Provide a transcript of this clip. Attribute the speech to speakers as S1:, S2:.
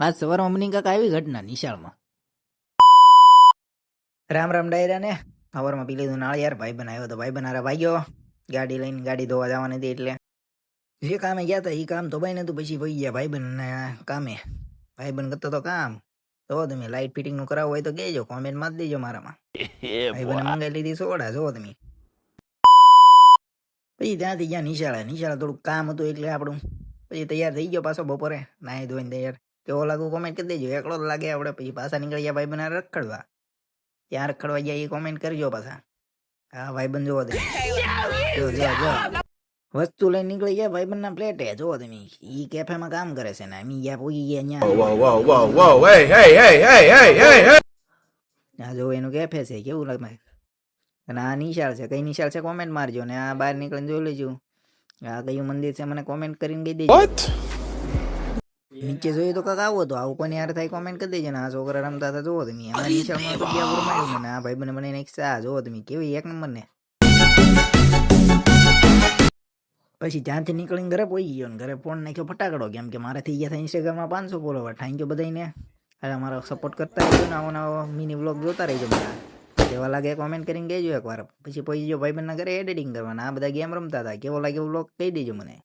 S1: આજ સવારમાં મની કાકા આવી ઘટના નિશાળમાં. રામ રામ ડાયરા ને સવારમાં પી લીધું નાળિયાર. ભાઈબંધ આવ્યો તો ભાઈબંધ હારે ભાગ્યો ગાડી લઈને. ગાડી ધોવા જવાની હતી એટલે જે કામે ગયા હતા એ કામ તો ભાઈ નતું. પછી ભાઈ ગયા ભાઈબંધ કામે. ભાઈબંધ કરતો તો કામ જો તમે લાઇટ ફિટિંગ નું કરાવવું હોય તો કહેજો, કોમેન્ટ મારી દેજો મારામાં. ભાઈબંધે મંગાવી લીધી સોડા. જો તમે પછી ત્યાંથી ગયા નિશાળે. નિશાળે થોડુંક કામ હતું એટલે આપણું પછી તૈયાર થઈ ગયો પાછો બપોરે નાહી ધોઈને તૈયાર. કેવો લાગુ કોમેન્ટ કરી દેજો. એકલો જ લાગે આપણે. પછી પાછા નીકળી ગયા ભાઈબંધ રખડવા. ત્યાં રખડવા ગયા એ કોમેન્ટ કરજો પાછા. હા ભાઈબંધ જોવો તમે. જો વસ્તુ લઈને નીકળી ગયા ભાઈબંધ ના પ્લેટે. જોવો તમે ઈ કેફેમાં કામ કરે છે ને અમે ગયા પૂગી ગયા ત્યાં. જો એનું કેફે છે કેવું લાગે. અને આ નિશાળ છે. કઈ નિશાળ છે કોમેન્ટ મારજો. ને આ બહાર નીકળીને જોઈ લેજો આ કયું મંદિર છે મને કોમેન્ટ કરીને કહી દેજો. નીચે જોઈએ તો કાંક આવો તો આવું કોની યાર થાય કોમેન્ટ કરી દેજો ને. આ છોકરા રમતા હતા જોવો તમે. અમારા નિશાળમાં તો ગયા રમાડ્યું મને. આ ભાઈ બને મને એક ચા જોવો તમે કેવી એક નંબર ને. પછી ત્યાંથી નીકળીને ઘરે પહોંચી ગયો ને ઘરે ફોન નાખ્યો ફટાકડો. કેમ કે મારે થઈ ગયા હતા ઇન્સ્ટાગ્રામમાં 500 ફોલોવર. થેન્ક યુ બધાને. અરે અમારો સપોર્ટ કરતા રહેજો ને. આવો નવો મિની વ્લોગ જોતા રહેજો મારા. કેવા લાગે કોમેન્ટ કરીને કહેજો એકવાર. પછી પહોંચી ગયો ભાઈબંધના ઘરે એડિટિંગ કરવાના. આ બધા ગેમ રમતા હતા. કેવો લાગે વ્લોગ કહી દેજો મને.